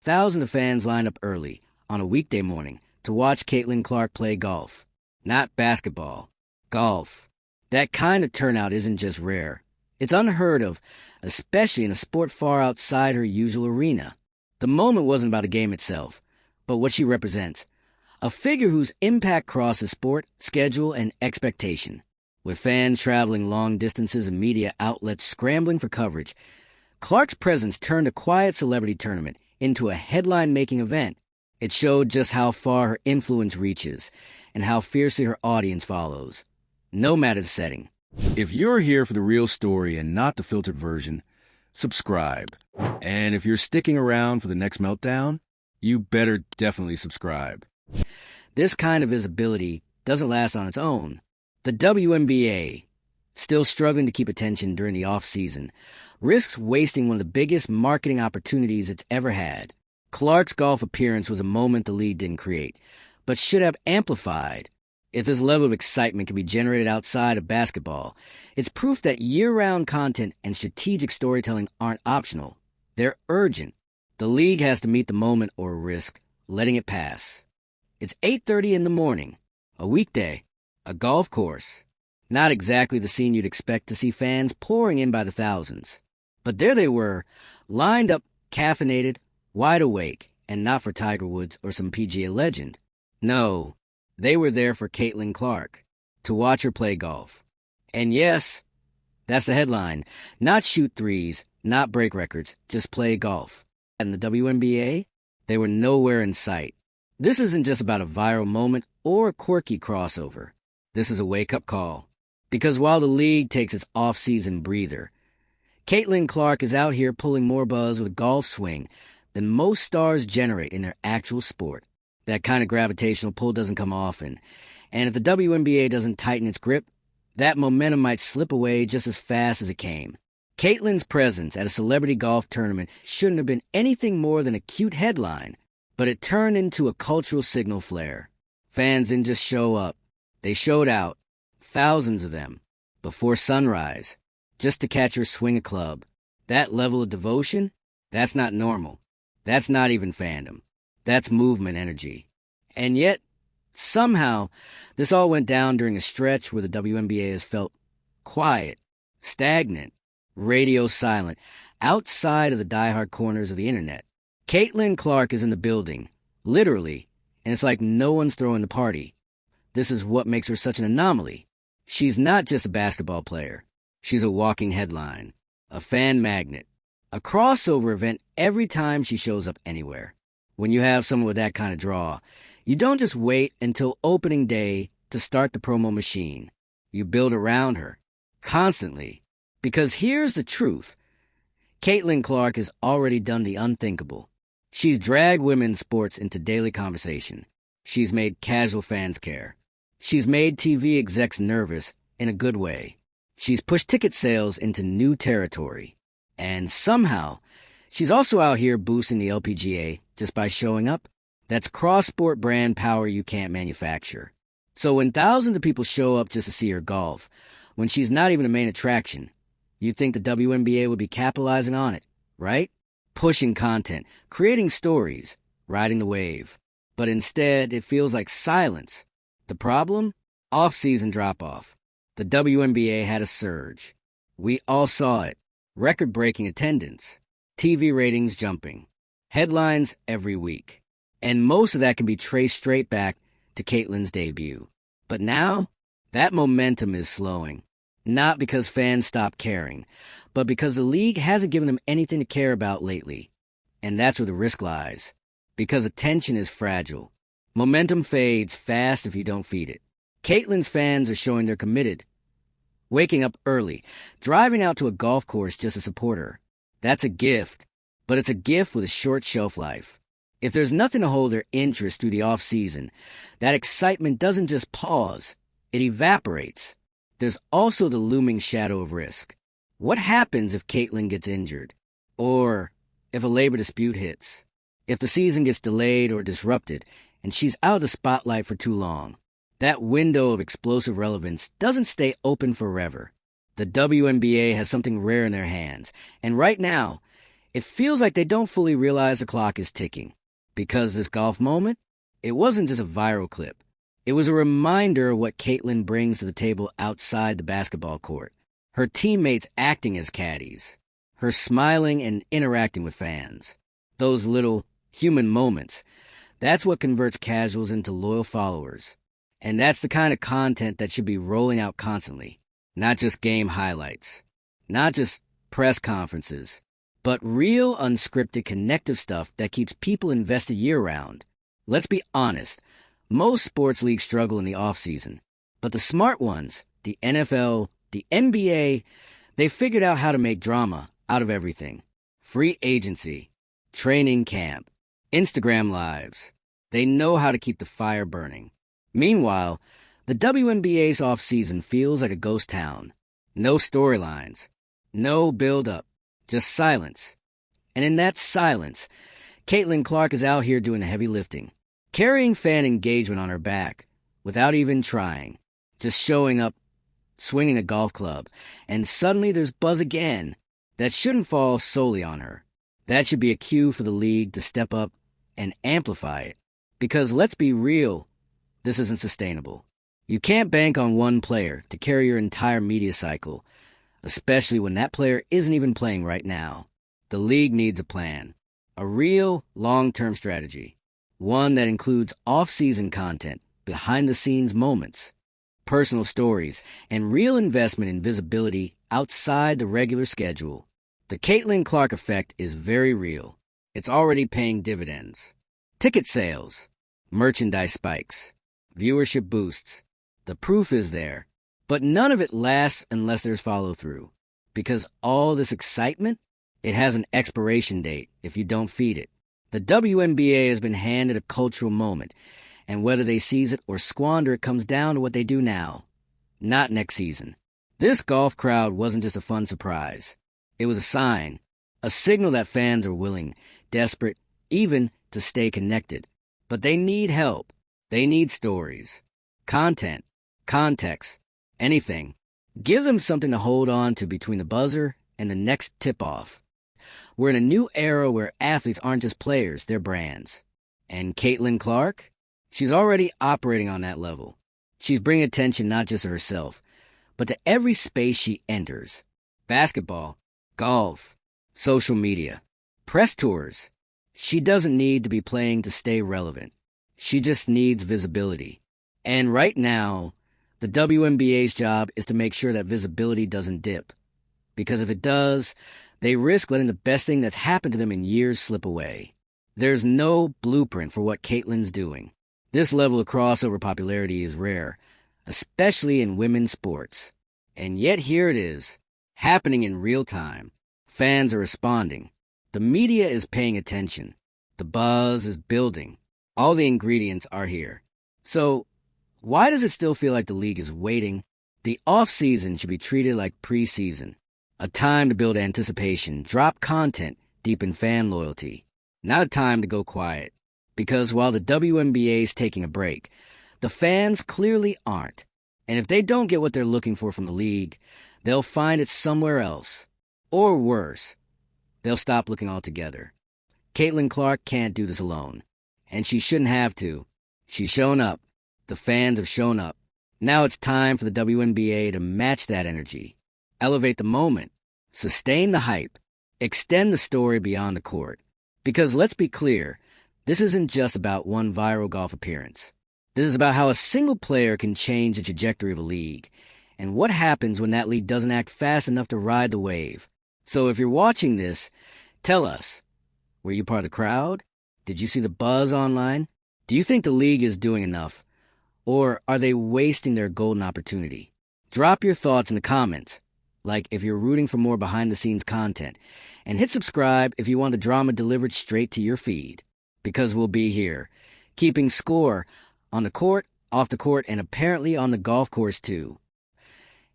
Thousands of fans lined up early on a weekday morning to watch Caitlin Clark play golf. Not basketball. Golf. That kind of turnout isn't just rare. It's unheard of, especially in a sport far outside her usual arena. The moment wasn't about the game itself, but what she represents. A figure whose impact crosses sport, schedule, and expectation. With fans traveling long distances and media outlets scrambling for coverage, Clark's presence turned a quiet celebrity tournament into a headline-making event. It showed just how far her influence reaches and how fiercely her audience follows, no matter the setting. If you're here for the real story and not the filtered version, subscribe. And if you're sticking around for the next meltdown, you better definitely subscribe. This kind of visibility doesn't last on its own. The WNBA, still struggling to keep attention during the off-season, risks wasting one of the biggest marketing opportunities it's ever had. Clark's golf appearance was a moment the league didn't create, but should have amplified. If this level of excitement can be generated outside of basketball, it's proof that year-round content and strategic storytelling aren't optional. They're urgent. The league has to meet the moment or risk letting it pass. It's 8:30 in the morning, a weekday, a golf course. Not exactly the scene you'd expect to see fans pouring in by the thousands. But there they were, lined up, caffeinated, wide awake, and not for Tiger Woods or some PGA legend. No, they were there for Caitlin Clark, to watch her play golf. And yes, that's the headline. Not shoot threes, not break records, just play golf. And the WNBA, they were nowhere in sight. This isn't just about a viral moment or a quirky crossover. This is a wake-up call. Because while the league takes its off-season breather, Caitlin Clark is out here pulling more buzz with a golf swing than most stars generate in their actual sport. That kind of gravitational pull doesn't come often. And if the WNBA doesn't tighten its grip, that momentum might slip away just as fast as it came. Caitlin's presence at a celebrity golf tournament shouldn't have been anything more than a cute headline, but it turned into a cultural signal flare. Fans didn't just show up. They showed out, thousands of them, before sunrise, just to catch her swing a club. That level of devotion, that's not normal. That's not even fandom. That's movement energy. And yet, somehow, this all went down during a stretch where the WNBA has felt quiet, stagnant, radio silent, outside of the diehard corners of the internet. Caitlin Clark is in the building, literally, and it's like no one's throwing the party. This is what makes her such an anomaly. She's not just a basketball player. She's a walking headline, a fan magnet, a crossover event every time she shows up anywhere. When you have someone with that kind of draw, you don't just wait until opening day to start the promo machine. You build around her, constantly. Because here's the truth. Caitlin Clark has already done the unthinkable. She's dragged women's sports into daily conversation. She's made casual fans care. She's made TV execs nervous in a good way. She's pushed ticket sales into new territory. And somehow, she's also out here boosting the LPGA just by showing up. That's cross-sport brand power you can't manufacture. So when thousands of people show up just to see her golf, when she's not even a main attraction, you'd think the WNBA would be capitalizing on it, right? Pushing content, creating stories, riding the wave. But instead, it feels like silence. The problem? Off-season drop-off. The WNBA had a surge. We all saw it. Record-breaking attendance. TV ratings jumping. Headlines every week. And most of that can be traced straight back to Caitlin's debut. But now, that momentum is slowing. Not because fans stopped caring, but because the league hasn't given them anything to care about lately. And that's where the risk lies. Because attention is fragile. Momentum fades fast if you don't feed it. Caitlin's fans are showing they're committed. Waking up early, driving out to a golf course just to support her. That's a gift, but it's a gift with a short shelf life. If there's nothing to hold their interest through the off-season, that excitement doesn't just pause, it evaporates. There's also the looming shadow of risk. What happens if Caitlin gets injured? Or if a labor dispute hits? If the season gets delayed or disrupted, and she's out of the spotlight for too long? That window of explosive relevance doesn't stay open forever. The WNBA has something rare in their hands, and right now, It feels like they don't fully realize the clock is ticking. Because this golf moment, it wasn't just a viral clip. It was a reminder of what Caitlin brings to the table outside the basketball court. Her teammates acting as caddies. Her smiling and interacting with fans. Those little human moments. That's what converts casuals into loyal followers. And that's the kind of content that should be rolling out constantly. Not just game highlights. Not just press conferences. But real, unscripted, connective stuff that keeps people invested year-round. Let's be honest. Most sports leagues struggle in the off-season. But the smart ones, the NFL, the NBA, they figured out how to make drama out of everything. Free agency, training camp, Instagram lives. They know how to keep the fire burning. Meanwhile, the WNBA's off-season feels like a ghost town. No storylines, no build-up, just silence. And in that silence, Caitlin Clark is out here doing the heavy lifting, carrying fan engagement on her back without even trying, just showing up, swinging a golf club, and suddenly there's buzz again. That shouldn't fall solely on her. That should be a cue for the league to step up and amplify it. Because let's be real, this isn't sustainable. You can't bank on one player to carry your entire media cycle, especially when that player isn't even playing right now. The league needs a plan, a real long-term strategy, one that includes off-season content, behind-the-scenes moments, personal stories, and real investment in visibility outside the regular schedule. The Caitlin Clark effect is very real. It's already paying dividends. Ticket sales, merchandise spikes, viewership boosts. The proof is there. But none of it lasts unless there's follow-through. Because all this excitement, it has an expiration date if you don't feed it. The WNBA has been handed a cultural moment, and whether they seize it or squander it comes down to what they do now. Not next season. This golf crowd wasn't just a fun surprise. It was a sign, a signal that fans are willing, desperate, even to stay connected. But they need help. They need stories, content, context, anything. Give them something to hold on to between the buzzer and the next tip-off. We're in a new era where athletes aren't just players, they're brands. And Caitlin Clark? She's already operating on that level. She's bringing attention not just to herself, but to every space she enters. Basketball, golf, social media, press tours. She doesn't need to be playing to stay relevant. She just needs visibility. And right now, the WNBA's job is to make sure that visibility doesn't dip. Because if it does, they risk letting the best thing that's happened to them in years slip away. There's no blueprint for what Caitlin's doing. This level of crossover popularity is rare, especially in women's sports. And yet here it is, happening in real time. Fans are responding. The media is paying attention. The buzz is building. All the ingredients are here. So, why does it still feel like the league is waiting? The off-season should be treated like pre-season. A time to build anticipation, drop content, deepen fan loyalty. Not a time to go quiet. Because while the WNBA is taking a break, the fans clearly aren't. And if they don't get what they're looking for from the league, they'll find it somewhere else. Or worse, they'll stop looking altogether. Caitlin Clark can't do this alone. And she shouldn't have to. She's shown up. The fans have shown up. Now it's time for the WNBA to match that energy. Elevate the moment. Sustain the hype. Extend the story beyond the court. Because let's be clear, this isn't just about one viral golf appearance. This is about how a single player can change the trajectory of a league, and what happens when that league doesn't act fast enough to ride the wave. So if you're watching this, tell us. Were you part of the crowd? Did you see the buzz online? Do you think the league is doing enough? Or are they wasting their golden opportunity? Drop your thoughts in the comments, like if you're rooting for more behind-the-scenes content, and hit subscribe if you want the drama delivered straight to your feed. Because we'll be here, keeping score on the court, off the court, and apparently on the golf course too.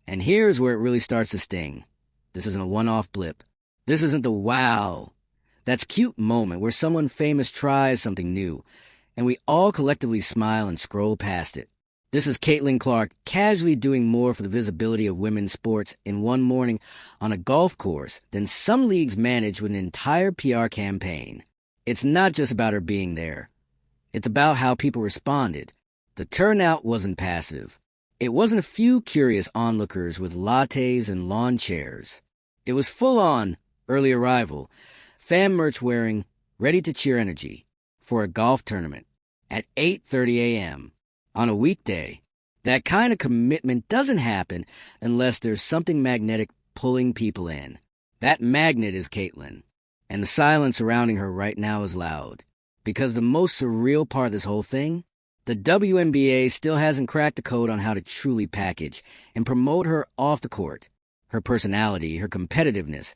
And here's where it really starts to sting. This isn't a one-off blip. This isn't the wow, that's cute moment where someone famous tries something new, and we all collectively smile and scroll past it. This is Caitlin Clark casually doing more for the visibility of women's sports in one morning on a golf course than some leagues manage with an entire PR campaign. It's not just about her being there. It's about how people responded. The turnout wasn't passive. It wasn't a few curious onlookers with lattes and lawn chairs. It was full-on, early arrival, fan merch wearing, ready-to-cheer energy for a golf tournament at 8:30 a.m. on a weekday. That kind of commitment doesn't happen unless there's something magnetic pulling people in. That magnet is Caitlin, and the silence surrounding her right now is loud. Because the most surreal part of this whole thing, the WNBA still hasn't cracked the code on how to truly package and promote her off the court. Her personality, her competitiveness,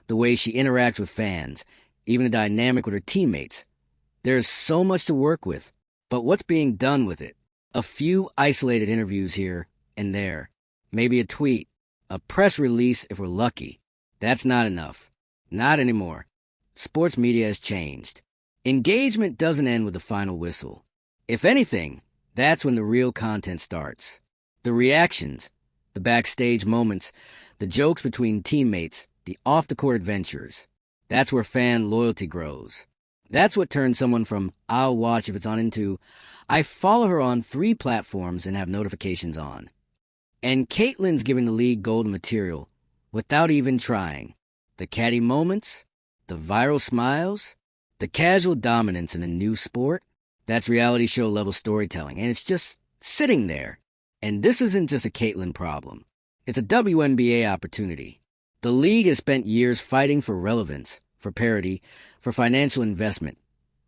the way she interacts with fans, even the dynamic with her teammates. There's so much to work with, but what's being done with it? A few isolated interviews here and there, maybe a tweet, a press release if we're lucky. That's not enough. Not anymore. Sports media has changed. Engagement doesn't end with the final whistle. If anything, that's when the real content starts. The reactions, the backstage moments, the jokes between teammates, the off-the-court adventures. That's where fan loyalty grows. That's what turns someone from, I'll watch if it's on, into, I follow her on 3 platforms and have notifications on. And Caitlin's giving the league golden material without even trying. The catty moments, the viral smiles, the casual dominance in a new sport. That's reality show level storytelling, and it's just sitting there. And this isn't just a Caitlin problem. It's a WNBA opportunity. The league has spent years fighting for relevance, for parity, for financial investment,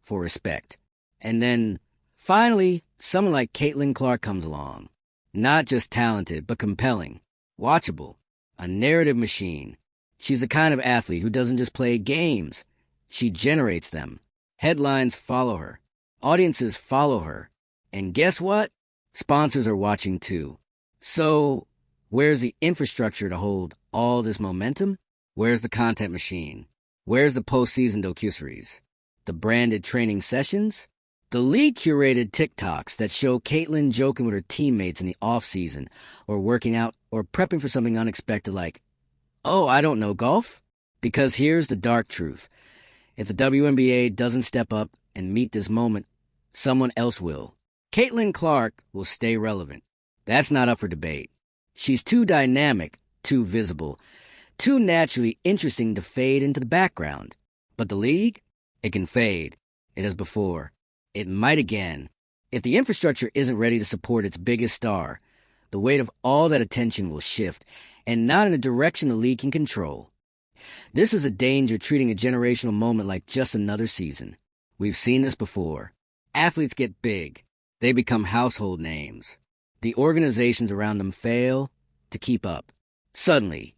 for respect. And then, finally, someone like Caitlin Clark comes along. Not just talented, but compelling, watchable, a narrative machine. She's the kind of athlete who doesn't just play games. She generates them. Headlines follow her. Audiences follow her. And guess what? Sponsors are watching too. So, where's the infrastructure to hold all this momentum? Where's the content machine? Where's the postseason docuseries? The branded training sessions? The league curated TikToks that show Caitlin joking with her teammates in the off-season, or working out, or prepping for something unexpected like, oh, I don't know, golf? Because here's the dark truth. If the WNBA doesn't step up and meet this moment, someone else will. Caitlin Clark will stay relevant. That's not up for debate. She's too dynamic, too visible, too naturally interesting to fade into the background. But the league? It can fade. It has before. It might again. If the infrastructure isn't ready to support its biggest star, the weight of all that attention will shift, and not in a direction the league can control. This is a danger treating a generational moment like just another season. We've seen this before. Athletes get big. They become household names. The organizations around them fail to keep up. Suddenly,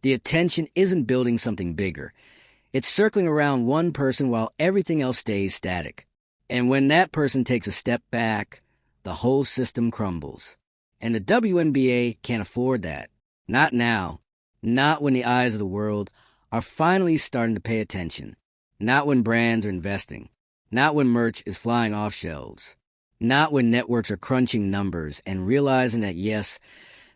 the attention isn't building something bigger. It's circling around one person while everything else stays static. And when that person takes a step back, the whole system crumbles. And the WNBA can't afford that. Not now. Not when the eyes of the world are finally starting to pay attention. Not when brands are investing. Not when merch is flying off shelves. Not when networks are crunching numbers and realizing that, yes,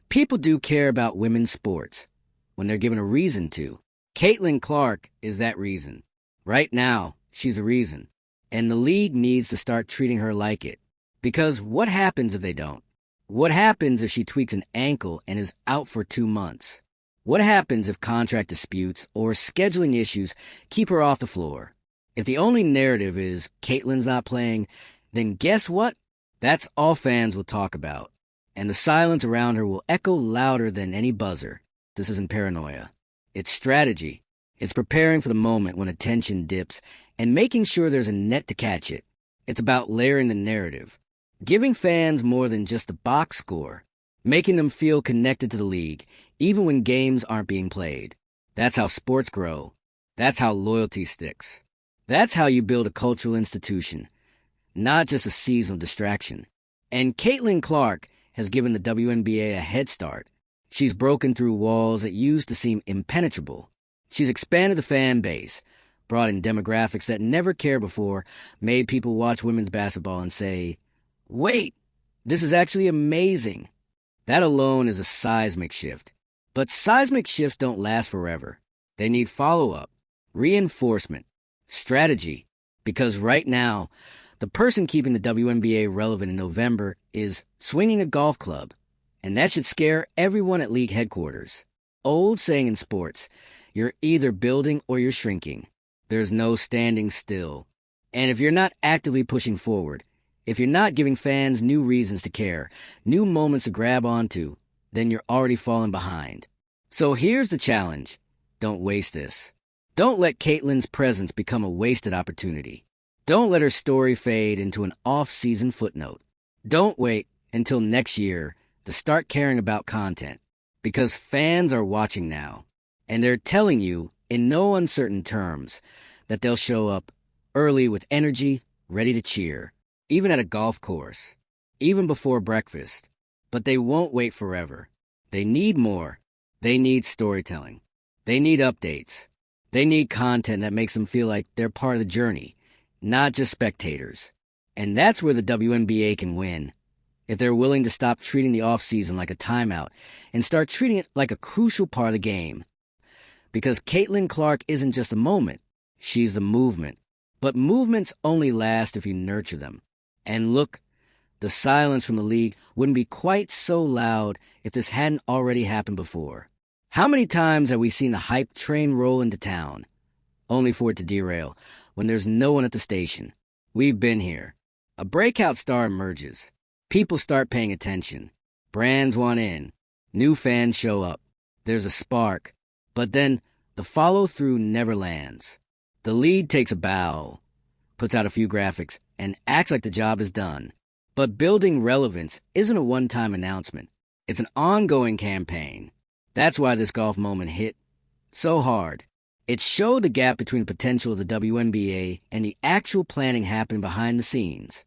people do care about women's sports when they're given a reason to. Caitlin Clark is that reason. Right now, she's a reason. And the league needs to start treating her like it. Because what happens if they don't? What happens if she tweaks an ankle and is out for 2 months? What happens if contract disputes or scheduling issues keep her off the floor? If the only narrative is Caitlin's not playing, then guess what? That's all fans will talk about. And the silence around her will echo louder than any buzzer. This isn't paranoia. It's strategy. It's preparing for the moment when attention dips and making sure there's a net to catch it. It's about layering the narrative. Giving fans more than just a box score. Making them feel connected to the league, even when games aren't being played. That's how sports grow. That's how loyalty sticks. That's how you build a cultural institution, not just a seasonal distraction. And Caitlin Clark has given the WNBA a head start. She's broken through walls that used to seem impenetrable. She's expanded the fan base, brought in demographics that never cared before, made people watch women's basketball and say, wait, This is actually amazing. That alone is a seismic shift. But seismic shifts don't last forever. They need follow-up, reinforcement, strategy, because right now, the person keeping the WNBA relevant in November is swinging a golf club, and that should scare everyone at league headquarters. Old saying in sports, you're either building or you're shrinking. There's no standing still. And if you're not actively pushing forward, if you're not giving fans new reasons to care, new moments to grab onto, then you're already falling behind. So here's the challenge. Don't waste this. Don't let Caitlyn's presence become a wasted opportunity. Don't let her story fade into an off-season footnote. Don't wait until next year to start caring about content, because fans are watching now, and they're telling you in no uncertain terms that they'll show up early with energy, ready to cheer, even at a golf course, even before breakfast. But they won't wait forever. They need more. They need storytelling. They need updates. They need content that makes them feel like they're part of the journey, not just spectators. And that's where the WNBA can win, if they're willing to stop treating the offseason like a timeout and start treating it like a crucial part of the game. Because Caitlin Clark isn't just a moment, she's the movement. But movements only last if you nurture them. And look, the silence from the league wouldn't be quite so loud if this hadn't already happened before. How many times have we seen the hype train roll into town, only for it to derail when there's no one at the station? We've been here. A breakout star emerges. People start paying attention. Brands want in. New fans show up. There's a spark. But then the follow-through never lands. The lead takes a bow, puts out a few graphics, and acts like the job is done. But building relevance isn't a one-time announcement. It's an ongoing campaign. That's why this golf moment hit so hard. It showed the gap between the potential of the WNBA and the actual planning happening behind the scenes.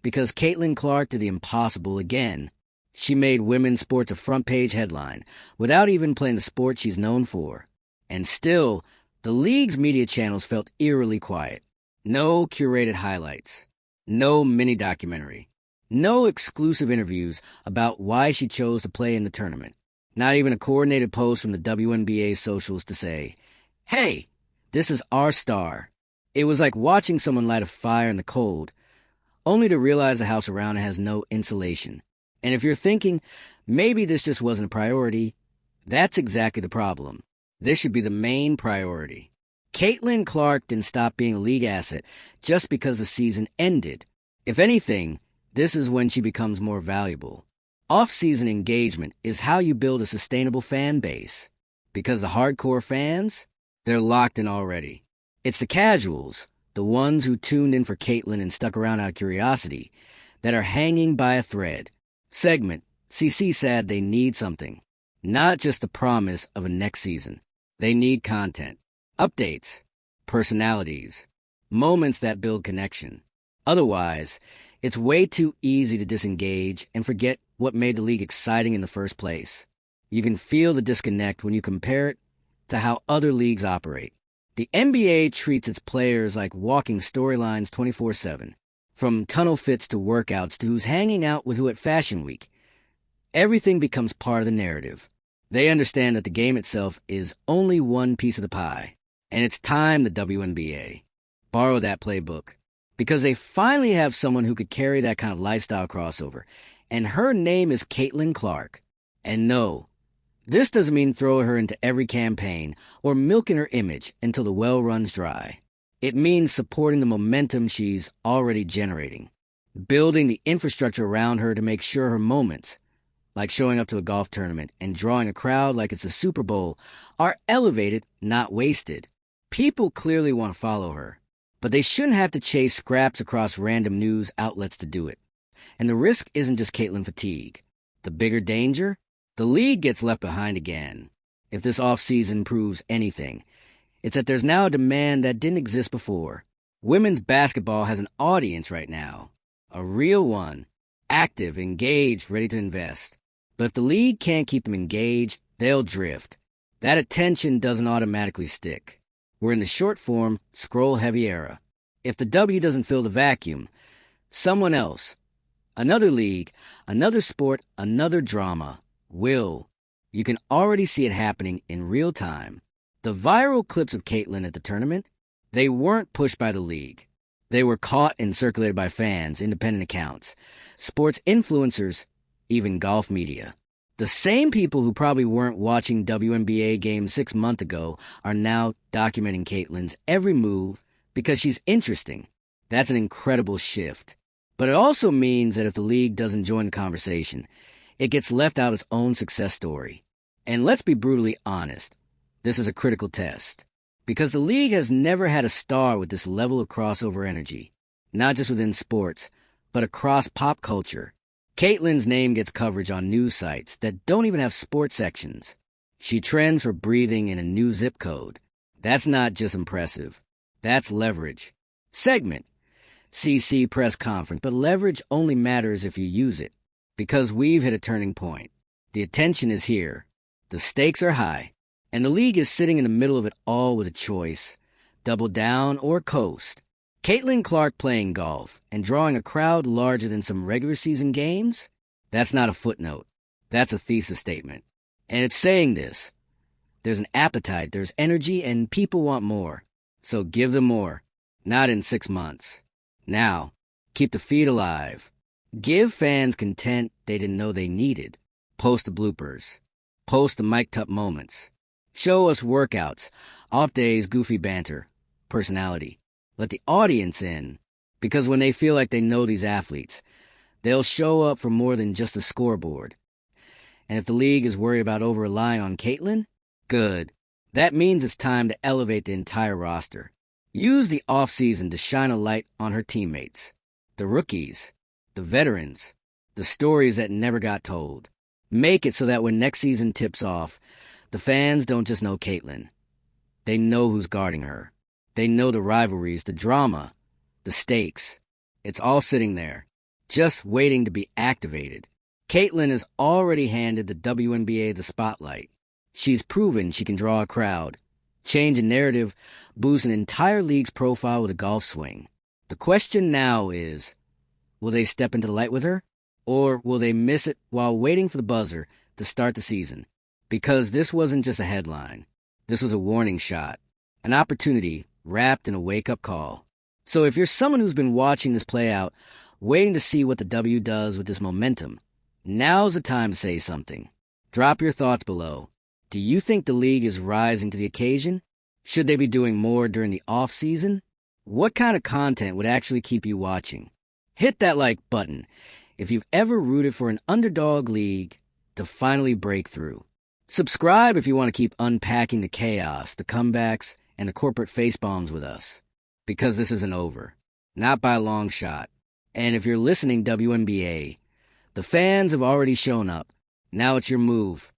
Because Caitlin Clark did the impossible again. She made women's sports a front-page headline without even playing the sport she's known for. And still, the league's media channels felt eerily quiet. No curated highlights. No mini-documentary. No exclusive interviews about why she chose to play in the tournament. Not even a coordinated post from the WNBA socials to say, hey, this is our star. It was like watching someone light a fire in the cold, only to realize the house around it has no insulation. And if you're thinking, maybe this just wasn't a priority, that's exactly the problem. This should be the main priority. Caitlin Clark didn't stop being a league asset just because the season ended. If anything, this is when she becomes more valuable. Off-season engagement is how you build a sustainable fan base. Because the hardcore fans, they're locked in already. It's the casuals, the ones who tuned in for Caitlin and stuck around out of curiosity, that are hanging by a thread. Segment, CC said they need something. Not just the promise of a next season. They need content. Updates. Personalities. Moments that build connection. Otherwise, it's way too easy to disengage and forget what made the league exciting in the first place. You can feel the disconnect when you compare it to how other leagues operate. The NBA treats its players like walking storylines 24/7. From tunnel fits to workouts to who's hanging out with who at Fashion Week. Everything becomes part of the narrative. They understand that the game itself is only one piece of the pie. And it's time the WNBA borrow that playbook. Because they finally have someone who could carry that kind of lifestyle crossover. And her name is Caitlin Clark. And no, this doesn't mean throw her into every campaign or milking her image until the well runs dry. It means supporting the momentum she's already generating. Building the infrastructure around her to make sure her moments, like showing up to a golf tournament and drawing a crowd like it's a Super Bowl, are elevated, not wasted. People clearly want to follow her, but they shouldn't have to chase scraps across random news outlets to do it. And the risk isn't just Caitlin fatigue. The bigger danger? The league gets left behind again. If this offseason proves anything, it's that there's now a demand that didn't exist before. Women's basketball has an audience right now. A real one. Active, engaged, ready to invest. But if the league can't keep them engaged, they'll drift. That attention doesn't automatically stick. We're in the short-form, scroll-heavy era. If the W doesn't fill the vacuum, someone else, Another league, another sport, another drama. Will. You can already see it happening in real time. The viral clips of Caitlyn at the tournament, they weren't pushed by the league. They were caught and circulated by fans, independent accounts, sports influencers, even golf media. The same people who probably weren't watching WNBA games 6 months ago are now documenting Caitlyn's every move because she's interesting. That's an incredible shift. But it also means that if the league doesn't join the conversation, it gets left out its own success story. And let's be brutally honest, this is a critical test. Because the league has never had a star with this level of crossover energy, not just within sports, but across pop culture. Caitlyn's name gets coverage on news sites that don't even have sports sections. She trends for breathing in a new zip code. That's not just impressive. That's leverage. Segment. CC press conference, but leverage only matters if you use it. Because we've hit a turning point. The attention is here. The stakes are high. And the league is sitting in the middle of it all with a choice. Double down or coast. Caitlin Clark playing golf and drawing a crowd larger than some regular season games? That's not a footnote. That's a thesis statement. And it's saying this. There's an appetite, there's energy, and people want more. So give them more. Not in 6 months. Now, keep the feed alive. Give fans content they didn't know they needed. Post the bloopers. Post the mic'd up moments. Show us workouts, off days, goofy banter, personality. Let the audience in, because when they feel like they know these athletes, they'll show up for more than just a scoreboard. And if the league is worried about over-relying on Caitlyn, good. That means it's time to elevate the entire roster. Use the off-season to shine a light on her teammates, the rookies, the veterans, the stories that never got told. Make it so that when next season tips off, the fans don't just know Caitlyn. They know who's guarding her. They know the rivalries, the drama, the stakes. It's all sitting there, just waiting to be activated. Caitlyn has already handed the WNBA the spotlight. She's proven she can draw a crowd, change a narrative, boost an entire league's profile with a golf swing. The question now is, will they step into the light with her? Or will they miss it while waiting for the buzzer to start the season? Because this wasn't just a headline. This was a warning shot, an opportunity wrapped in a wake-up call. So if you're someone who's been watching this play out, waiting to see what the W does with this momentum, now's the time to say something. Drop your thoughts below. Do you think the league is rising to the occasion? Should they be doing more during the off-season? What kind of content would actually keep you watching? Hit that like button if you've ever rooted for an underdog league to finally break through. Subscribe if you want to keep unpacking the chaos, the comebacks, and the corporate facepalms with us. Because this isn't over. Not by a long shot. And if you're listening WNBA, the fans have already shown up. Now it's your move.